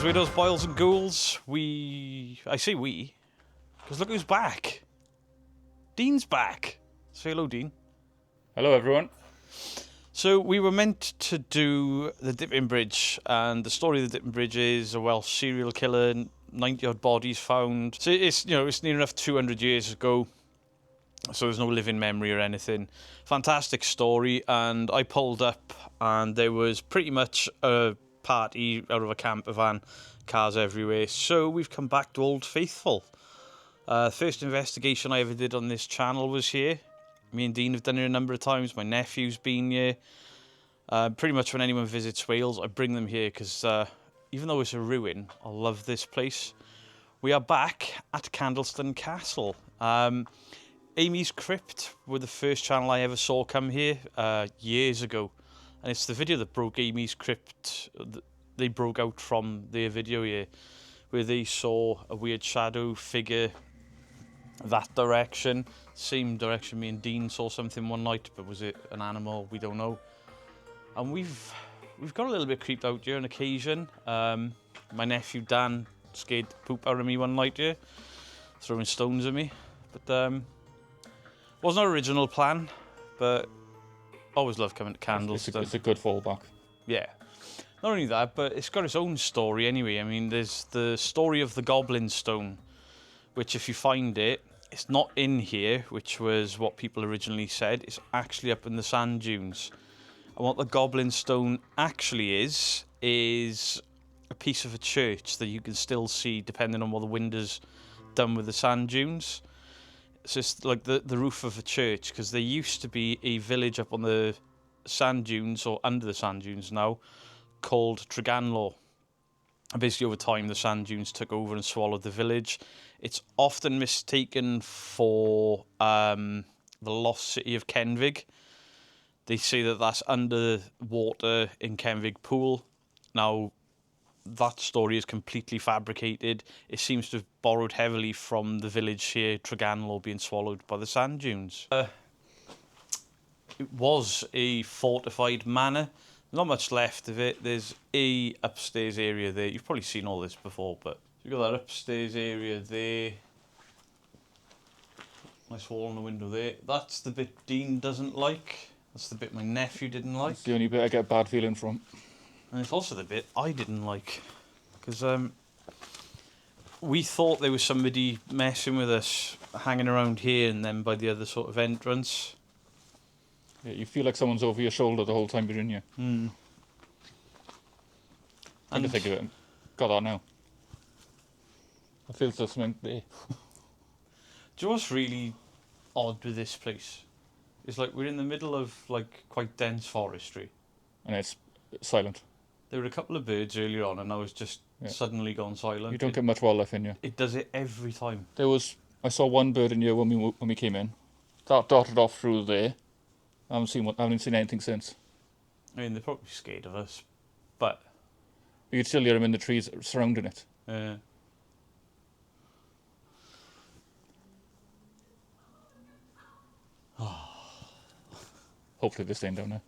weirdos, boils and ghouls. I say we, because look who's back. Dean's back. Say hello, Dean. Hello, everyone. So we were meant to do the Dipping Bridge, and the story of the Dipping Bridge is a Welsh serial killer, 90-odd bodies found. So it's near enough 200 years ago, so there's no living memory or anything. Fantastic story, and I pulled up, and there was pretty much a party out of a camper van, cars everywhere. So we've come back to Old Faithful. First investigation I ever did on this channel was here. Me and Dean have done it a number of times. My nephew's been here. Pretty much when anyone visits Wales, I bring them here because even though it's a ruin, I love this place. We are back at Candleston Castle. Amy's Crypt were the first channel I ever saw come here years ago. And it's the video that broke Amy's Crypt. They broke out from their video here, where they saw a weird shadow figure that direction. Same direction me and Dean saw something one night, but was it an animal? We don't know. And we've got a little bit creeped out here on occasion. My nephew Dan scared the poop out of me one night here, throwing stones at me. But wasn't our original plan, but always love coming to Candleston. It's a good fallback. Yeah. Not only that, but it's got its own story anyway. I mean, there's the story of the Goblin Stone, which if you find it, it's not in here, which was what people originally said. It's actually up in the sand dunes. And what the Goblin Stone actually is a piece of a church that you can still see depending on what the wind has done with the sand dunes. It's just like the roof of a church, because there used to be a village up on the sand dunes, or under the sand dunes now, called Treganlaw. And basically over time the sand dunes took over and swallowed the village. It's often mistaken for the lost city of Kenfig. They say that that's under water in Kenfig Pool. Now, that story is completely fabricated. It seems to have borrowed heavily from the village here, Treganlaw, being swallowed by the sand dunes. It was a fortified manor. Not much left of it. There's a upstairs area there. You've probably seen all this before, but you've got that upstairs area there. Nice wall on the window there. That's the bit Dean doesn't like. That's the bit my nephew didn't like. It's the only bit I get a bad feeling from. And it's also the bit I didn't like. Because we thought there was somebody messing with us, hanging around here and then by the other sort of entrance. Yeah, you feel like someone's over your shoulder the whole time you're in here. Mm. I can think of it. Got that now. I feel there's something there. Do you know what's really odd with this place? It's like we're in the middle of like quite dense forestry. And it's silent. There were a couple of birds earlier on and I was just suddenly gone silent. You don't get much wildlife in here. It does it every time. I saw one bird in here when we came in. That darted off through there. I haven't seen anything since. I mean, they're probably scared of us, but You could still hear them in the trees surrounding it. Hopefully they're staying down there.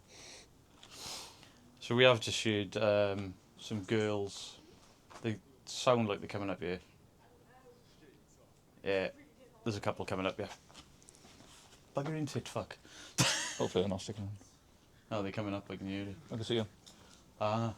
So we have just heard some girls. They sound like they're coming up here. Yeah, there's a couple coming up here. Bugger into it, fuck. Hopefully they're not sticking around. Oh, they're coming up, I can hear it. I can see them. Ah.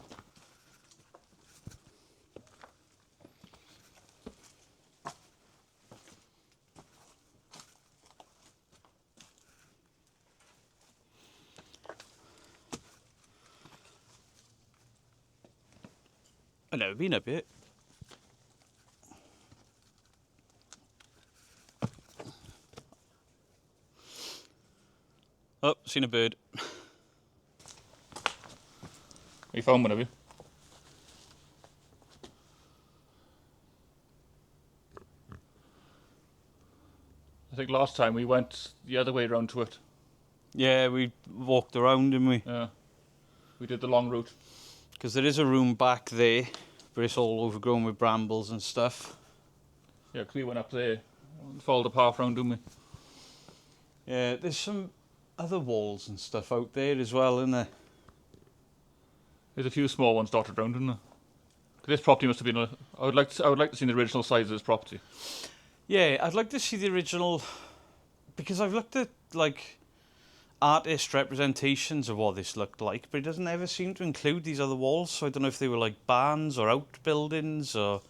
I've never been up yet. Oh, seen a bird. You found one, have you? I think last time we went the other way round to it. Yeah, we walked around, didn't we? Yeah. We did the long route. Because there is a room back there, but it's all overgrown with brambles and stuff. Yeah, because we went up there, followed the path round, didn't we? Yeah, there's some other walls and stuff out there as well, isn't there? There's a few small ones dotted around, isn't there? This property must have been. I would like to see the original size of this property. Yeah, I'd like to see the original, because I've looked at like artist representations of what this looked like, but it doesn't ever seem to include these other walls. So I don't know if they were like barns or outbuildings, or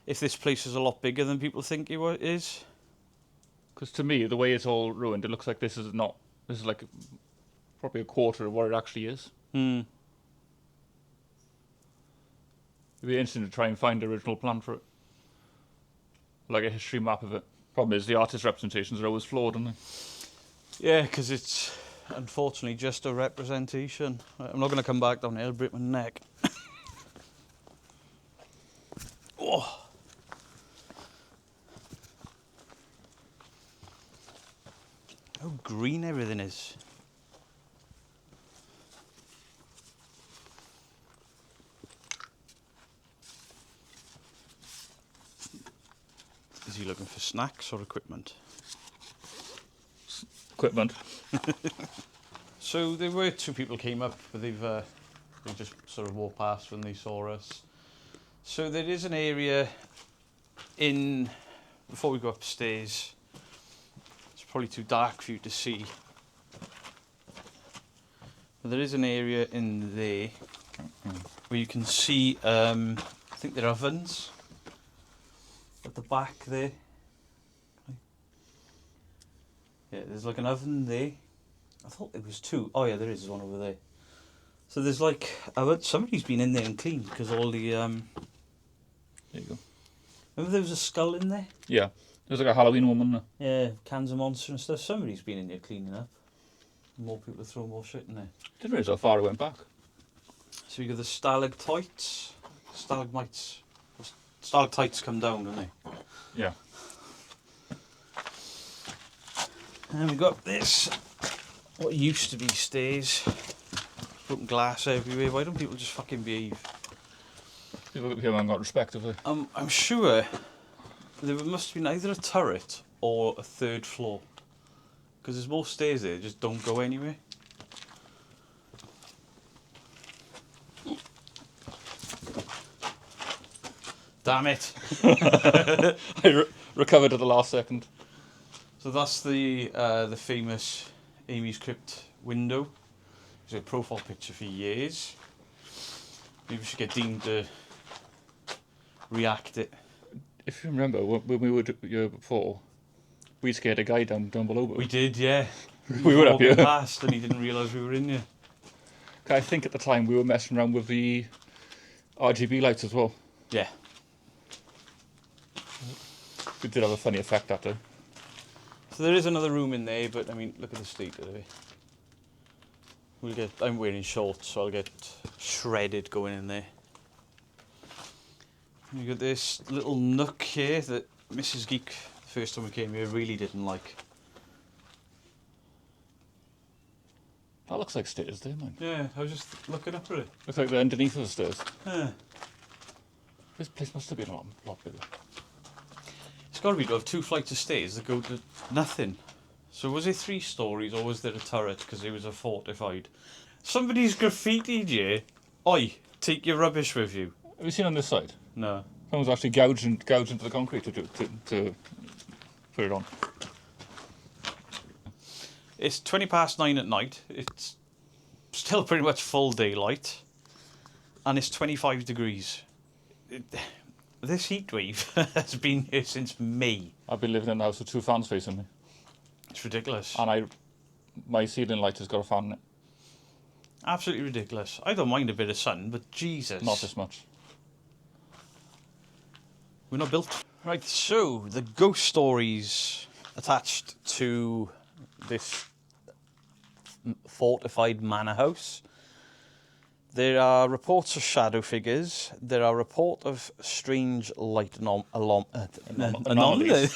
if this place is a lot bigger than people think it is. Because to me, the way it's all ruined, it looks like this is not. This is like probably a quarter of what it actually is. Hmm. It'd be interesting to try and find the original plan for it, like a history map of it. Problem is, the artist representations are always flawed, aren't they? Yeah, because it's unfortunately just a representation. I'm not going to come back down here, I'll break my neck. Oh. How green everything is. Is he looking for snacks or equipment? Equipment. So there were two people came up, but they just sort of walked past when they saw us. So there is an area before we go upstairs. It's probably too dark for you to see. But there is an area in there where you can see, I think they're ovens at the back there. Yeah, there's like an oven there. I thought there was two. Oh yeah, there is one over there. So there's like, somebody's been in there and cleaned, because all the, There you go. remember there was a skull in there? Yeah, there's like a Halloween one, wasn't there? Yeah, cans of monster and stuff. Somebody's been in there cleaning up. More people throw more shit in there. Didn't realise how far it went back. So you got the stalactites, stalagmites. Stalactites come down, don't they? Yeah. And we got this, what used to be stairs. Broken glass everywhere. Why don't people just fucking behave? People here haven't got respect, have they? I'm sure there must have been either a turret or a third floor. Because there's more stairs there, just don't go anywhere. Damn it. I recovered at the last second. So that's the famous Amy's Crypt window. It's a profile picture for years. Maybe we should get Dean to react it. If you remember, when we were here before, we scared a guy down below. We did, yeah. We were up here. Past and he didn't realise we were in here. I think at the time we were messing around with the RGB lights as well. Yeah. We did have a funny effect that day. So there is another room in there, but I mean, look at the state of it. I'm wearing shorts, so I'll get shredded going in there. You got this little nook here that Mrs. Geek, the first time we came here, really didn't like. That looks like stairs there, man. Yeah, I was just looking up at it. Looks like they're underneath the stairs. Yeah. This place must have been a lot bigger. It's got to be to have 2 flights of stairs that go to nothing. So was it 3 stories or was there a turret because it was a fortified? Somebody's graffitied here. Oi, take your rubbish with you. Have you seen on this side? No. Someone's actually gouged into the concrete to put it on. It's 9:20 at night. It's still pretty much full daylight. And it's 25 degrees. This heat wave has been here since May. I've been living in a house with 2 fans facing me. It's ridiculous. And my ceiling light has got a fan in it. Absolutely ridiculous. I don't mind a bit of sun, but Jesus. Not this much. We're not built. Right, so the ghost stories attached to this fortified manor house. There are reports of shadow figures. There are reports of strange light anomalies.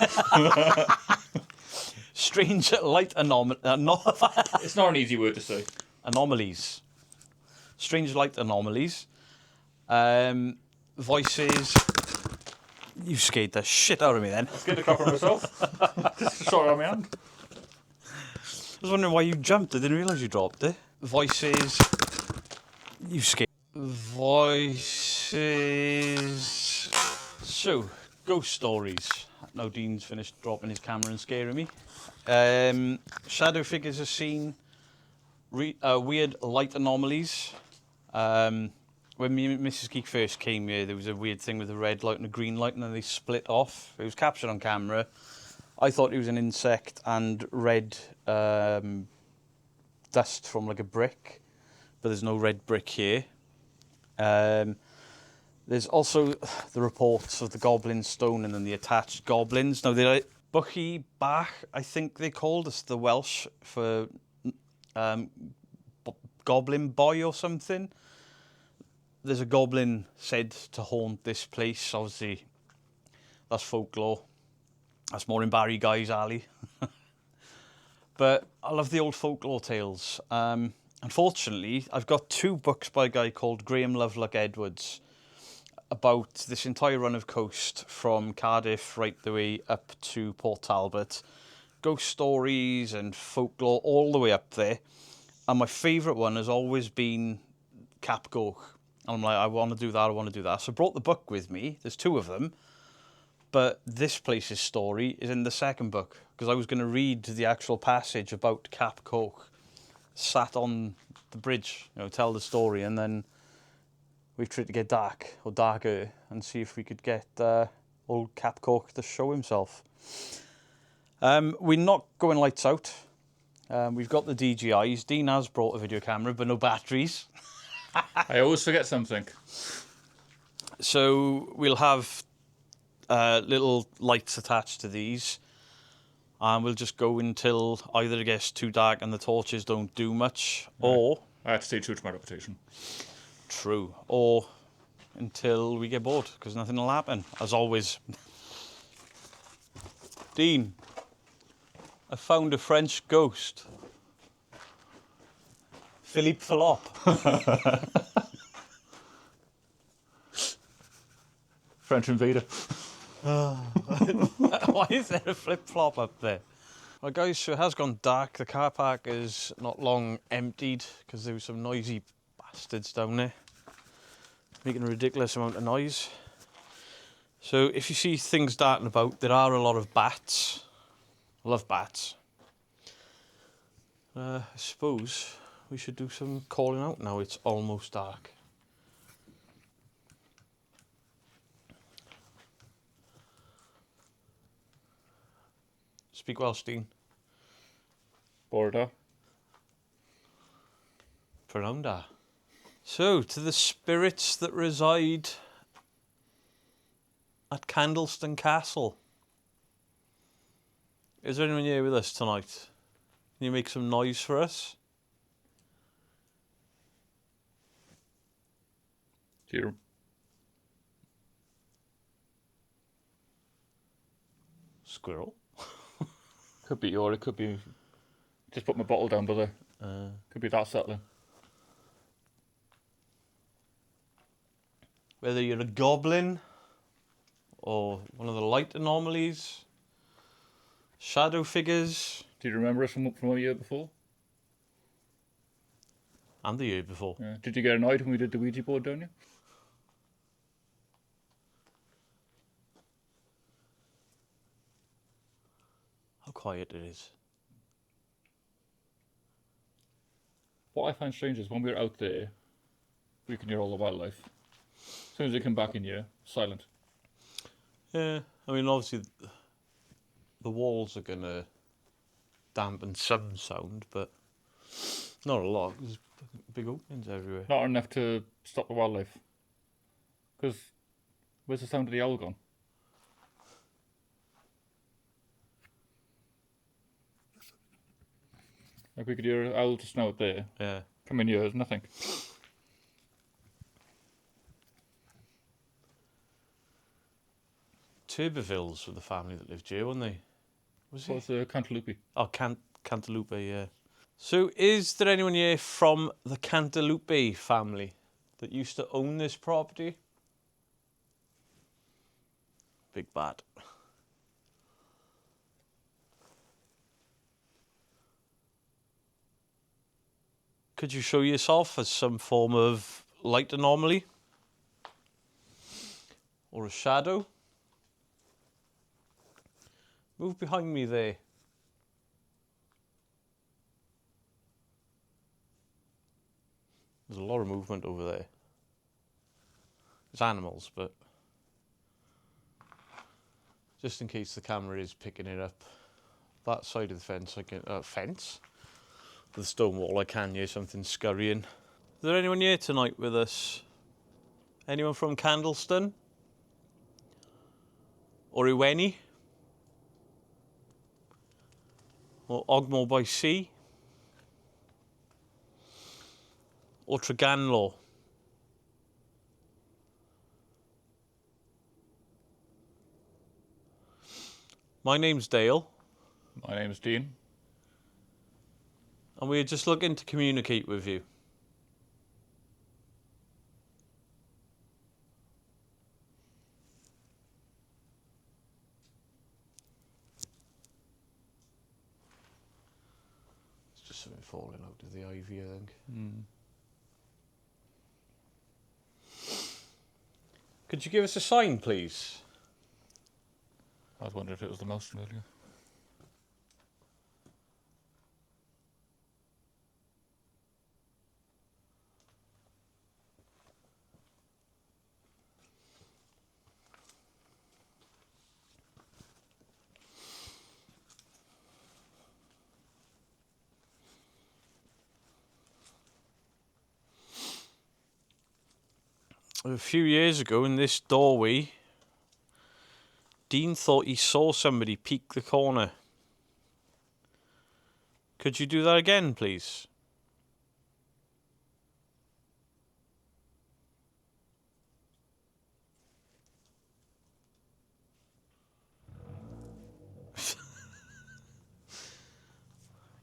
Strange light It's not an easy word to say. anomalies. Strange light anomalies. Voices. You scared the shit out of me then. Scared the crap out of myself. Just shot it on my hand. I was wondering why you jumped. I didn't realise you dropped it. Voices. You scared. Voices. This is... So, ghost stories. Now Dean's finished dropping his camera and scaring me. Shadow figures are seen. Weird light anomalies. When me and Mrs. Geek first came here, there was a weird thing with a red light and a green light, and then they split off. It was captured on camera. I thought it was an insect and red dust from like a brick, but there's no red brick here. There's also the reports of the goblin stone and then the attached goblins. Now, they're like Buchy Bach, I think they called us, the Welsh for goblin boy or something. There's a goblin said to haunt this place. Obviously, that's folklore. That's more in Barry Guy's alley. But I love the old folklore tales. Unfortunately, I've got 2 books by a guy called Graham Lovelock Edwards about this entire run of coast from Cardiff right the way up to Port Talbot. Ghost stories and folklore all the way up there. And my favourite one has always been Cap Goch. And I'm like, I want to do that, I want to do that. So I brought the book with me. There's 2 of them. But this place's story is in the second book, because I was going to read the actual passage about Cap Goch sat on the bridge, tell the story, and then we've tried to get darker, and see if we could get old Cap Goch to show himself. We're not going lights out. We've got the DJIs. Dean has brought a video camera, but no batteries. I always forget something. So we'll have little lights attached to these, and we'll just go until either it gets too dark and the torches don't do much, or... I have to stay true to my reputation. True. Or until we get bored, because nothing will happen, as always. Dean, I found a French ghost. Philippe Fallope. French invader. Why is there a flip-flop up there? Well, guys, so it has gone dark. The car park is not long emptied because there were some noisy bastards down there making a ridiculous amount of noise. So if you see things darting about, there are a lot of bats. I love bats. I suppose we should do some calling out now. It's almost dark. Speak Welsh, Dean. Border. Pronoun da. So, to the spirits that reside at Candleston Castle. Is there anyone here with us tonight? Can you make some noise for us? Here. Squirrel? Could be or it could be... Just put my bottle down, brother. Could be that settling. Whether you're a goblin or one of the light anomalies, shadow figures, Do you remember us from a year before? and the year before. Yeah. Did you get annoyed when we did the Ouija board, don't you? How quiet it is. What I find strange is when we're out there, we can hear all the wildlife. As soon as they come back in here, silent. Yeah, I mean, obviously, the walls are going to dampen some sound, but not a lot. There's big openings everywhere. Not enough to stop the wildlife. Because where's the sound of the owl gone? Like we could hear an owl just now out there. Yeah. Come in here, there's nothing. Turbervilles were the family that lived here, weren't they? Was What's it? the cantaloupe? Oh, Cantaloupe, yeah. So, is there anyone here from the Cantaloupe family that used to own this property? Big bad. Could you show yourself as some form of light anomaly? Or a shadow. Move behind me there. There's a lot of movement over there. It's animals, but just in case the camera is picking it up, that side of the fence, I can fence, the stone wall, I can hear something scurrying. Is there anyone here tonight with us? Anyone from Candleston? Or Iweni? Or Ogmore by Sea? Or Treganlaw? My name's Dale. My name's Dean. And we're just looking to communicate with you. It's just something falling out of the ivy, I think. Could you give us a sign, please? I was wondering if it was the mouse from earlier. A few years ago in this doorway, Dean thought he saw somebody peek the corner. Could you do that again, please?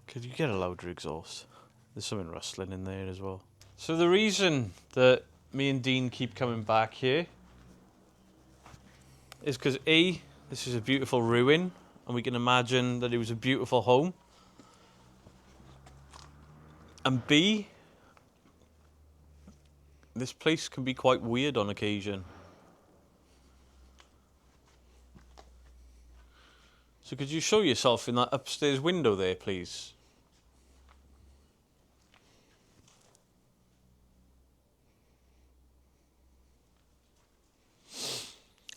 Could you get a louder exhaust? There's something rustling in there as well. So the reason that me and Dean keep coming back here is because A, this is a beautiful ruin, and we can imagine that it was a beautiful home. And B, this place can be quite weird on occasion. So could you show yourself in that upstairs window there, please?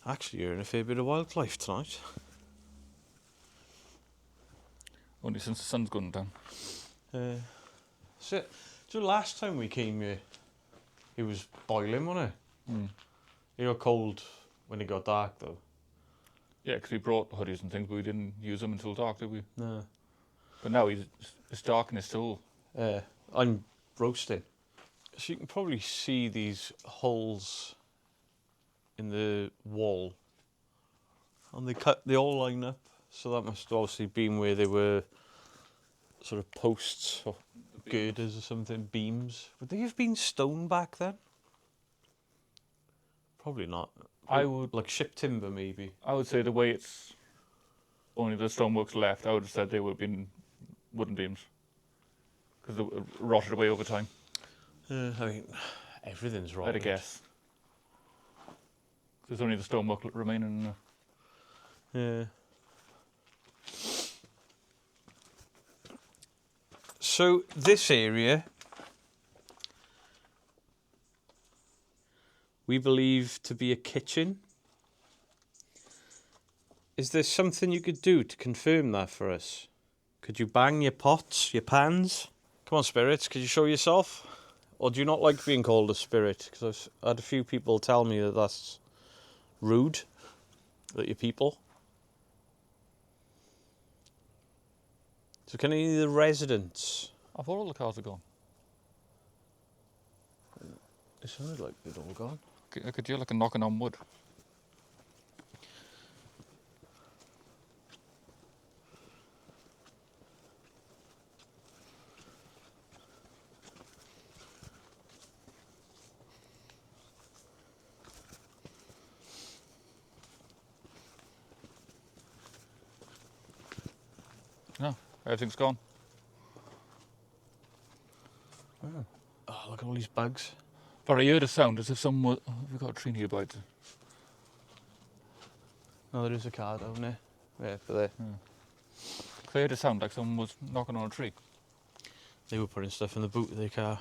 Actually, you're in a fair bit of wildlife tonight. Only since the sun's gone down. So, do you know last time we came here, it was boiling, wasn't it? It got cold when it got dark, though. Yeah, because we brought hoodies and things, but we didn't use them until dark, did we? No. But now it's dark and it's still... I'm roasting. So you can probably see these holes in the wall. And they all line up. So that must have obviously been where they were sort of posts or girders or something, beams. Would they have been stone back then? Probably not. I would... Like ship timber, maybe. I would say the way it's... Only the stonework's left, I would have said they would have been wooden beams. Because they rotted away over time. I mean, everything's rotted. I'd guess. There's only the stonework remaining. Yeah. So this area, we believe to be a kitchen. Is there something you could do to confirm that for us? Could you bang your pots, your pans? Come on, spirits, could you show yourself? Or do you not like being called a spirit? Because I've had a few people tell me that that's rude, that you're people. So can any of the residents... I thought all the cars are gone. It sounded like they'd all gone. I could hear like a knocking on wood. No, everything's gone. Oh, look at all these bugs. But I heard a sound as if someone... we've got a tree nearby. Oh, there is a car down there. Yeah, for there. They heard a sound like someone was knocking on a tree. They were putting stuff in the boot of their car.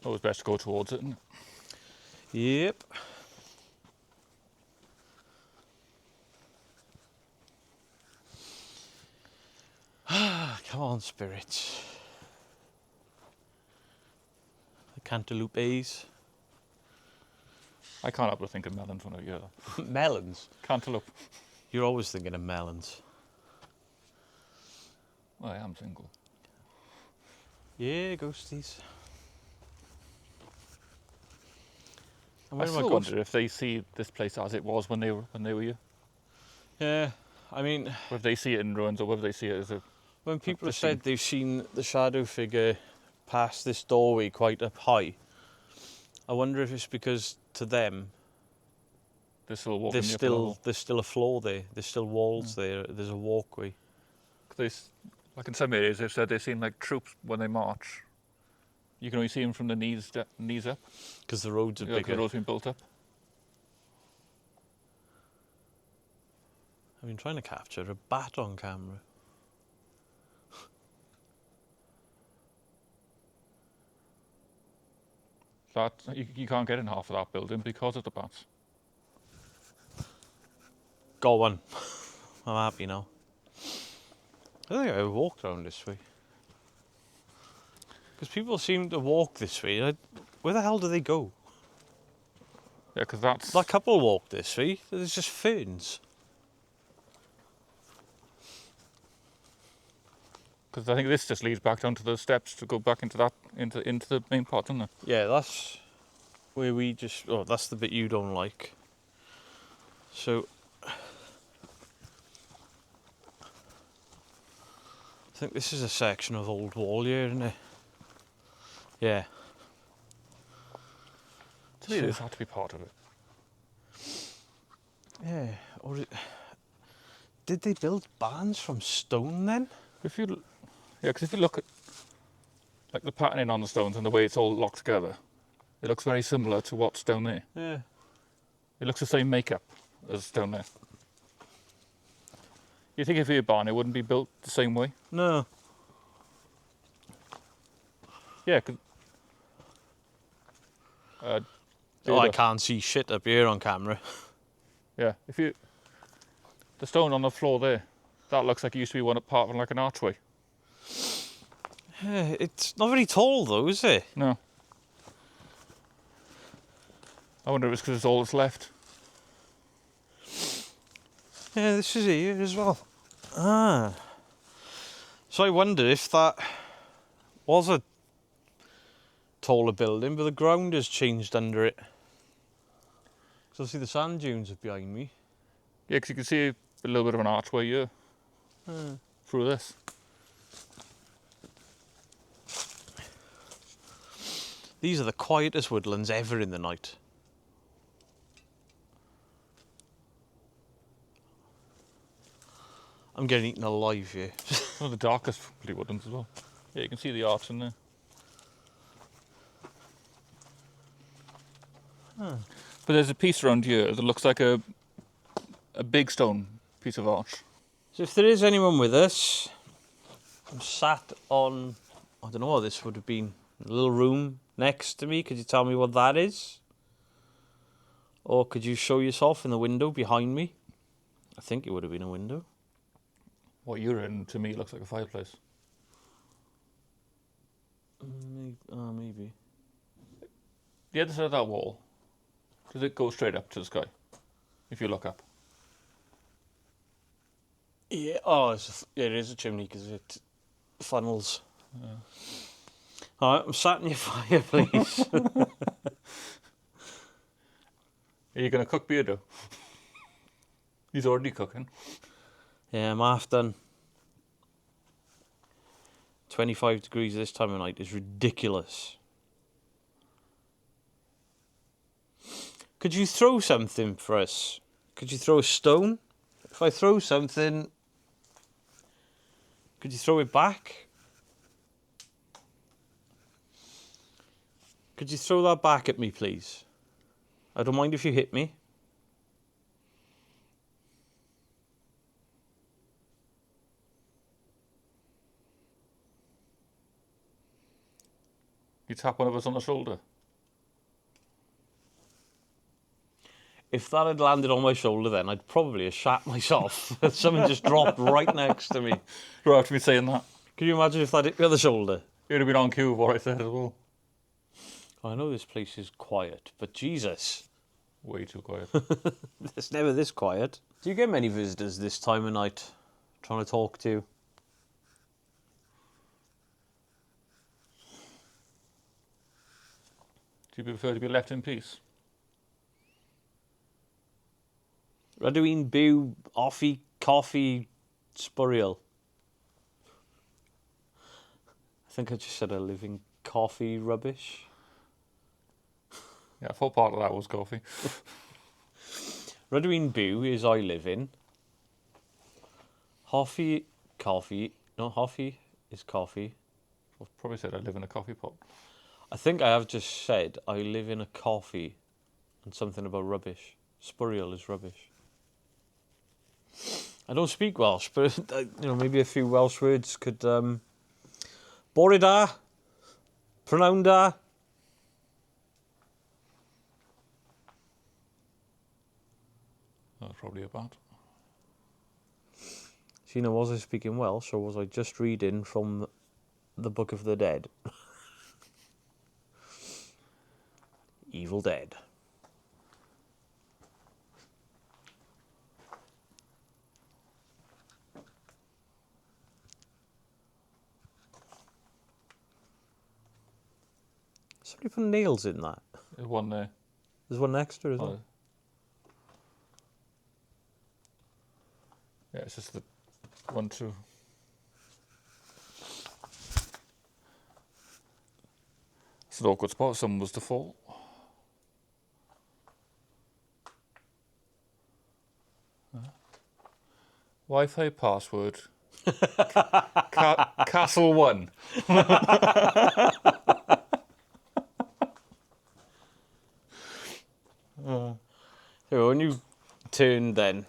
Always best to go towards it, isn't it? Yep. Come on, spirits. The cantaloupes. I can't help but think of melons when I hear that. Melons. Cantaloupe. You're always thinking of melons. Well, I am single. Yeah, ghosties. And I when still wonder if they see this place as it was when they were here. Yeah, I mean, Whether they see it in ruins or whether they see it as a... when people have pristine. said they've seen the shadow figure past this doorway quite up high, I wonder if it's because to them They're still walking there's the upper level. still a floor there, there's still walls there, there's a walkway. Like in some areas, they've said they've seen like troops when they march. You can only see them from the knees up. Because the roads are Because bigger. the road's been built up. I've been trying to capture a bat on camera. That you can't get in half of that building because of the bats. Got one. I'm happy now. I don't think I ever walked around this way. Because people seem to walk this way. Where the hell do they go? Yeah, because that's... That couple walked this way. There's just ferns. Because I think this just leads back down to the steps to go back into the main part, doesn't it? Yeah, that's where we just... Oh, that's the bit you don't like. So... I think this is a section of old wall here, isn't it? Yeah. To me, this had to be part of it. Yeah. Or did they build barns from stone then? Because if you look at like the patterning on the stones and the way it's all locked together, it looks very similar to what's down there. Yeah. It looks the same makeup as down there. You think if your barn, it wouldn't be built the same way? No. Yeah, 'cause Oh, I can't see shit up here on camera. yeah, the stone on the floor there, that looks like it used to be one part of like an archway. Yeah, it's not very tall though, is it? No. I wonder if it's because it's all that's left. Yeah, this is here as well. Ah. So I wonder if that was a taller building, but the ground has changed under it. So I see the sand dunes are behind me. Yeah, because you can see a little bit of an archway here through this. These are the quietest woodlands ever in the night. I'm getting eaten alive here. One of the darkest probably woodlands as well. Yeah, you can see the arch in there. But there's a piece around here that looks like a big stone piece of arch. So if there is anyone with us, I'm sat on, I don't know what this would have been, a little room next to me. Could you tell me what that is? Or could you show yourself in the window behind me? I think it would have been a window. What you're in, to me, looks like a fireplace. Maybe. The other side of that wall, does it go straight up to the sky? If you look up. Yeah, oh, it is a chimney because it funnels. Yeah. All right, I'm sat in your fireplace. Are you going to cook Beardo? He's already cooking. Yeah, I'm half done. 25 degrees this time of night is ridiculous. Could you throw something for us? Could you throw a stone? If I throw something, could you throw it back? Could you throw that back at me, please? I don't mind if you hit me. You tap one of us on the shoulder. If that had landed on my shoulder then, I'd probably have shat myself. Someone just dropped right next to me. Right after me saying that. Can you imagine if that hit me on the shoulder? It would have been on cue with what I said as well. I know this place is quiet, but Jesus. Way too quiet. It's never this quiet. Do you get many visitors this time of night trying to talk to you? Do you prefer to be left in peace? Rydw byw, offi, coffee, sbwriel. I think I just said I live in coffee rubbish. Yeah, I thought part of that was coffee. Rydw byw is I live in. Hoffi, coffee. No, hoffi is coffee. I've probably said I live in a coffee pot. I think I have just said I live in a coffee and something about rubbish. Sbwriel is rubbish. I don't speak Welsh, but maybe a few Welsh words could. Bore da, prynawn da. That's probably about. Sheena, was I speaking Welsh or was I just reading from the Book of the Dead? Evil Dead. Somebody put nails in that. There's one there. There's one next to it as well. Yeah, it's just the 1, 2. It's an awkward spot. Someone was to fall. Wi-Fi password. Castle 1. So when you turn then,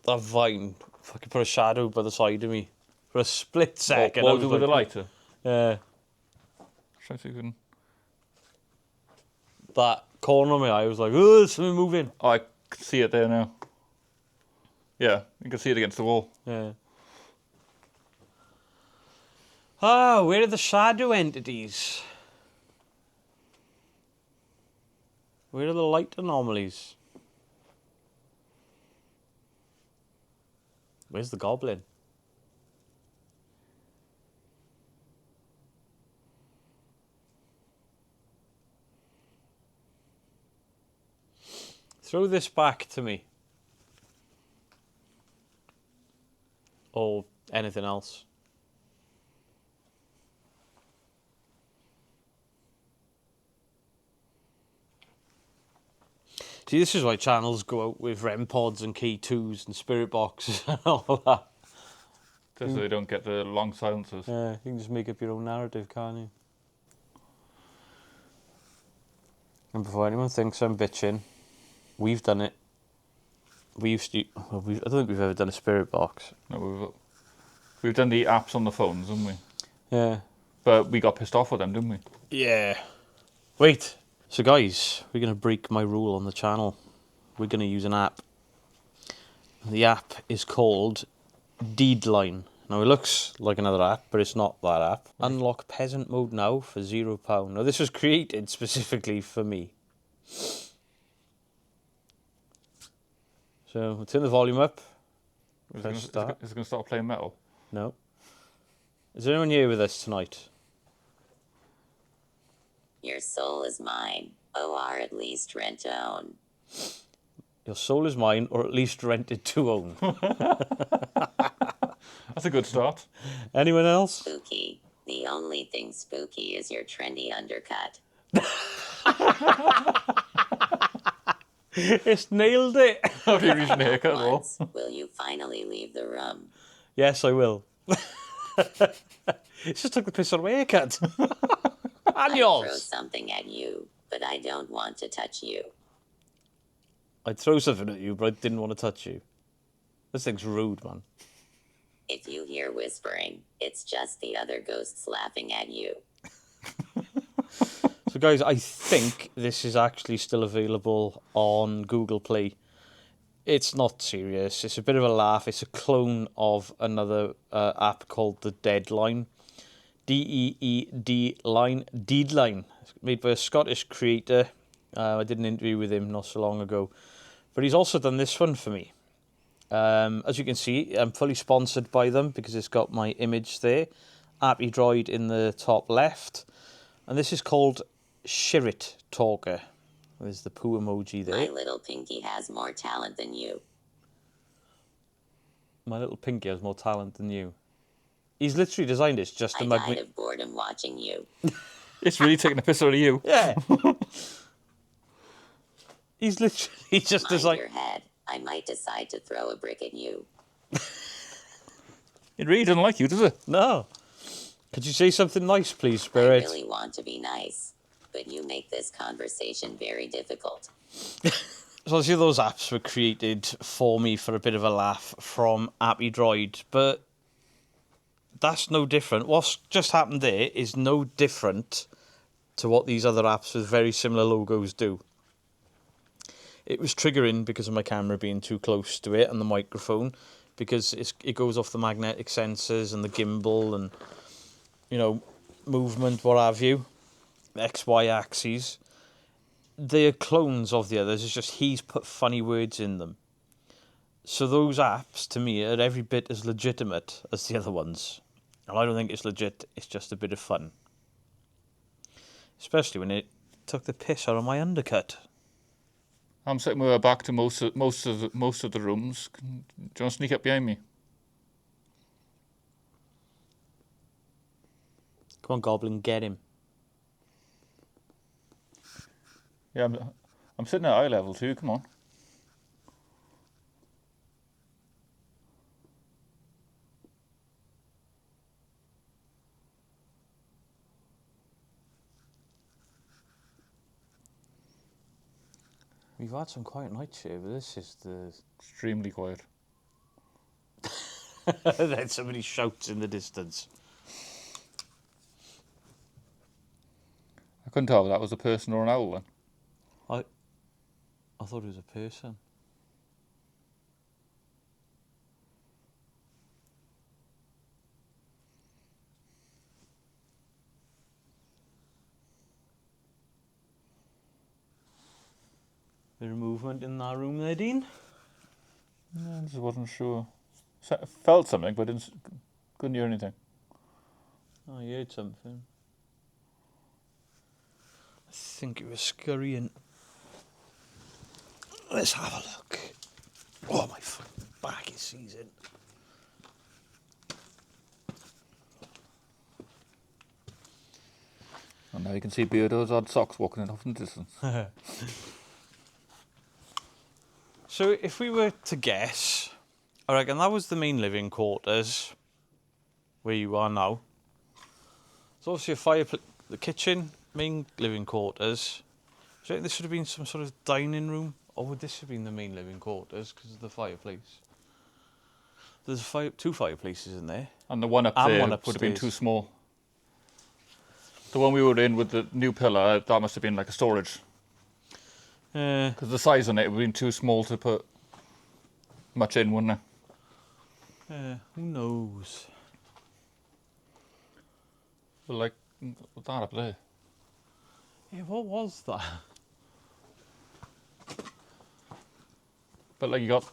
that vine fucking put a shadow by the side of me for a split second. What do with the lighter? Yeah. Try to see if we can... That corner of my eye was like, oh, there's something moving. Oh, I can see it there now. Yeah, you can see it against the wall. Yeah. Ah, where are the shadow entities? Where are the light anomalies? Where's the goblin? Throw this back to me. Or anything else. See, this is why channels go out with REM pods and key 2s and spirit boxes and all that. Just so they don't get the long silences. Yeah, you can just make up your own narrative, can't you? And before anyone thinks I'm bitching, we've done it. I don't think we've ever done a spirit box. No, we've done the apps on the phones, haven't we? Yeah. But we got pissed off with them, didn't we? Yeah. Wait. So guys, we're going to break my rule on the channel. We're going to use an app. The app is called Deedline. Now it looks like another app, but it's not that app. Right. Unlock peasant mode now for £0. Now this was created specifically for me. So we'll turn the volume up. Is it going to start playing metal? No. Is there anyone here with us tonight? Your soul is mine, or at least rent to own. Your soul is mine, or at least rented to own. That's a good start. Anyone else? Spooky. The only thing spooky is your trendy undercut. It's nailed it. How do you reach an haircut at all? Once, will you finally leave the room? Yes, I will. It's just took the piss out of my haircut. I'd throw yours. something at you, but I don't want to touch you. I'd throw something at you, but I didn't want to touch you. This thing's rude, man. If you hear whispering, it's just the other ghosts laughing at you. So, guys, I think this is actually still available on Google Play. It's not serious. It's a bit of a laugh. It's a clone of another app called The Deadline. Deed Line. It's made by a Scottish creator. I did an interview with him not so long ago. But he's also done this one for me. As you can see, I'm fully sponsored by them because it's got my image there. Appy Droid in the top left. And this is called Shirit Talker. There's the poo emoji there. My little pinky has more talent than you. My little pinky has more talent than you. He's literally designed it just to I mug died me. of boredom watching you. It's really taking a piss out of you. Yeah. He's literally just Mind designed. your head. I might decide to throw a brick at you. It really doesn't like you, does it? No. Could you say something nice, please, I Spirit? really want to be nice, but you make this conversation very difficult. So obviously those apps were created for me for a bit of a laugh from Appy Droid, but that's no different. What's just happened there is no different to what these other apps with very similar logos do. It was triggering because of my camera being too close to it and the microphone, because it goes off the magnetic sensors and the gimbal and, you know, movement, what have you, XY axes. They are clones of the others. It's just he's put funny words in them. So those apps, to me, are every bit as legitimate as the other ones. And I don't think it's legit. It's just a bit of fun. Especially when it took the piss out of my undercut. I'm sitting with her back to most of the rooms. Do you want to sneak up behind me? Come on, Goblin, get him. Yeah, I'm sitting at eye level too. Come on. We've had some quiet nights here, but this is the... Extremely quiet. Then somebody shouts in the distance. I couldn't tell if that was a person or an owl then. I thought it was a person. Bit of movement in that room there, Dean? I just wasn't sure. Felt something, but couldn't hear anything. Oh, you heard something. I think it was scurrying. Let's have a look. Oh, my back is seizing. And now you can see Beardo's odd socks walking in off in the distance. So if we were to guess, I reckon that was the main living quarters, where you are now. It's obviously a fireplace, the kitchen, main living quarters. Do you think this would have been some sort of dining room? Or would this have been the main living quarters because of the fireplace? There's two fireplaces in there. And the one up And there one would have been upstairs. too small. The one we were in with the new pillar, that must have been like a storage. Because the size on it would have been too small to put much in, wouldn't it? Who knows? But like that up there. Yeah, what was that? But like you got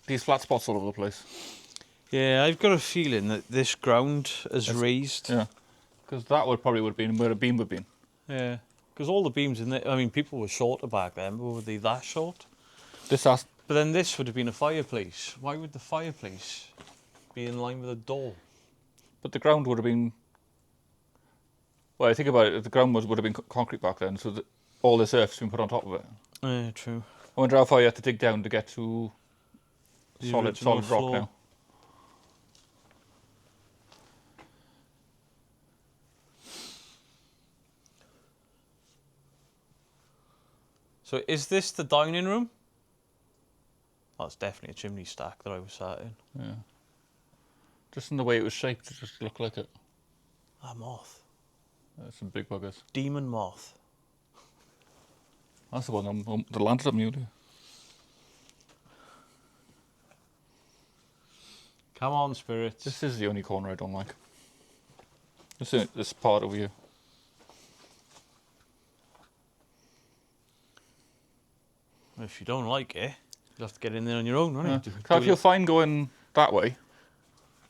these flat spots all over the place. Yeah, I've got a feeling that this ground is raised. Yeah. Because that would have been where a beam would have been. Yeah. Because all the beams in there, I mean, people were shorter back then, but were they that short? This But then this would have been a fireplace. Why would the fireplace be in line with a door? But the ground would have been... Well, I think about it, the ground would have been concrete back then, so all this earth's been put on top of it. Yeah, true. I wonder how far you have to dig down to get to The solid original rock floor. now. So is this the dining room? That's definitely a chimney stack that I was sat in. Yeah. Just in the way it was shaped, it just looked like it. Ah, moth. There's some big buggers. Demon moth. That's the one that landed up newly. Come on, spirits. This is the only corner I don't like. This part over here. If you don't like it, you'll have to get in there on your own, won't Yeah. you? I feel fine going that way,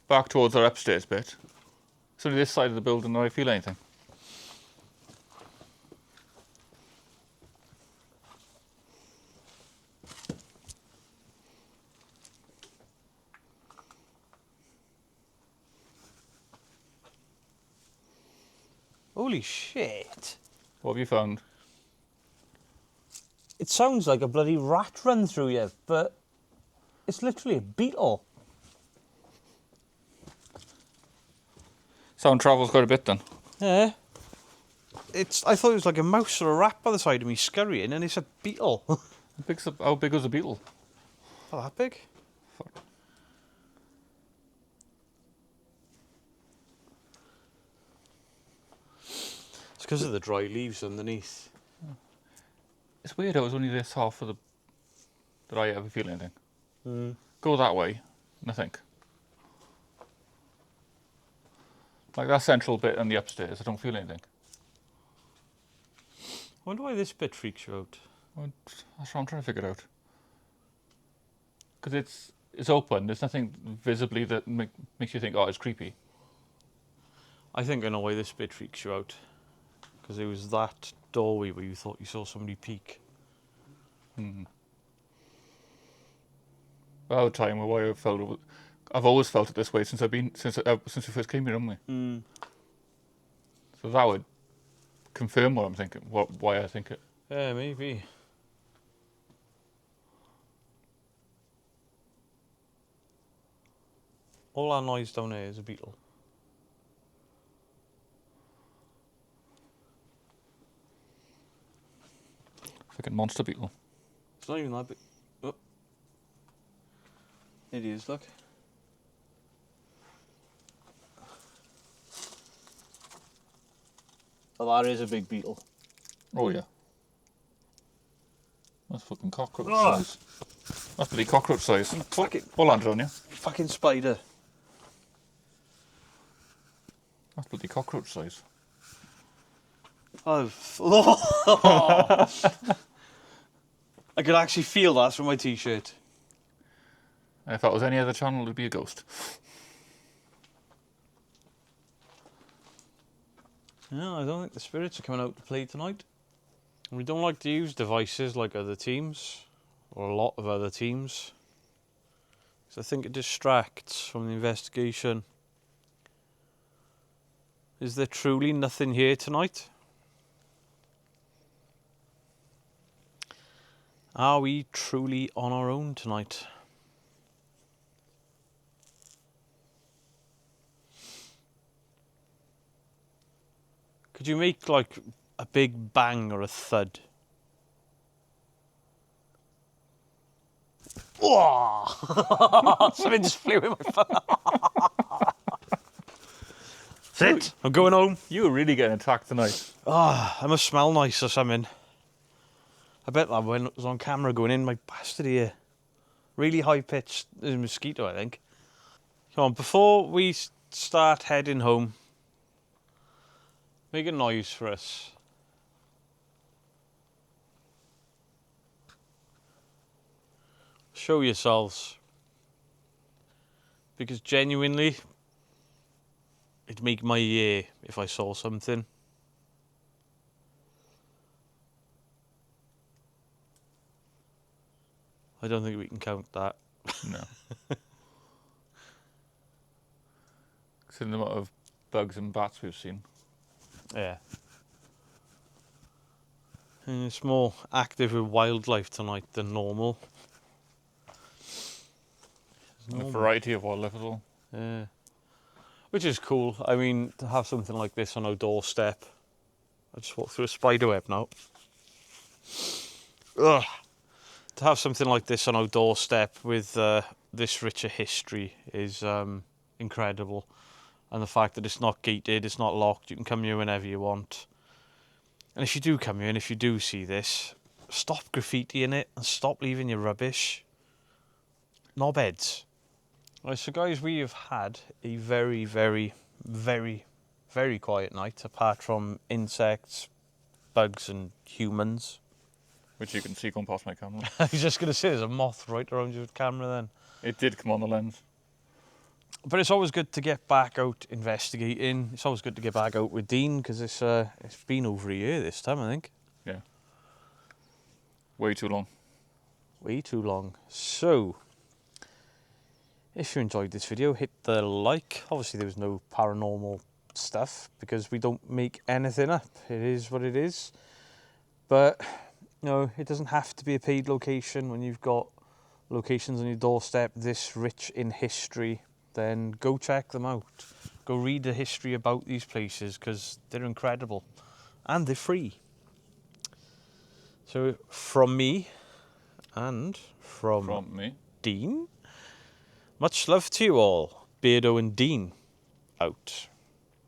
back towards our upstairs bit. It's only this side of the building that I feel anything. Holy shit. What have you found? It sounds like a bloody rat run through you, but it's literally a beetle. Sound travels quite a bit then. Yeah. I thought it was like a mouse or a rat by the side of me scurrying, and it's a beetle. How big was the beetle? Not that big. Fuck. It's because of the dry leaves underneath. It's weird. I was only this half of the that I ever feel anything. Go that way, and I think. Like that central bit and the upstairs, I don't feel anything. I wonder why this bit freaks you out. That's what I'm trying to figure out. Because it's open. There's nothing visibly that makes you think, oh, it's creepy. I think I know why this bit freaks you out. Because it was that doorway where you thought you saw somebody peek. About time why I've always felt it this way since we first came here, haven't we? So that would confirm what I'm thinking, why I think it. Yeah, maybe. All that noise down there is a beetle. Freaking monster beetle. It's not even that big. Oh. It is, look. Oh, that is a big beetle. Oh yeah. That's fucking cockroach size. That's bloody cockroach size. What landed on you? Fucking spider. That's bloody cockroach size. Oh. I could actually feel that from my t-shirt. And if that was any other channel, it'd be a ghost. No, I don't think the spirits are coming out to play tonight. We don't like to use devices like other teams, or a lot of other teams, because I think it distracts from the investigation. Is there truly nothing here tonight? Are we truly on our own tonight? Could you make like a big bang or a thud? Oh! Something just flew in my phone. Sit. I'm going home. You were really getting attacked tonight. I must smell nice or something. I bet that when it was on camera going in my bastard ear. Really high pitched mosquito, I think. Come on, before we start heading home, make a noise for us. Show yourselves. Because genuinely, it'd make my year if I saw something. I don't think we can count that. No. Considering the amount of bugs and bats we've seen. Yeah. And it's more active with wildlife tonight than normal. And a variety of wildlife as well. Yeah. Which is cool. I mean, to have something like this on our doorstep. I just walked through a spider web now. ugh, to have something like this on our doorstep with this richer history is incredible. And the fact that it's not gated, it's not locked, you can come here whenever you want. And if you do come here and if you do see this, stop graffitiing it and stop leaving your rubbish. Knobheads. Right, so guys, we have had a very, very, very, very quiet night, apart from insects, bugs and humans. Which you can see going past my camera. I was just going to say, there's a moth right around your camera then. It did come on the lens. But it's always good to get back out investigating. It's always good to get back out with Dean, because it's been over a year this time, I think. Yeah. Way too long. Way too long. So, if you enjoyed this video, hit the like. Obviously there was no paranormal stuff, because we don't make anything up. It is what it is. But, you know, it doesn't have to be a paid location when you've got locations on your doorstep this rich in history. Then go check them out. Go read the history about these places, because they're incredible and they're free. So from me and from me. Dean, much love to you all. Beardo and Dean out.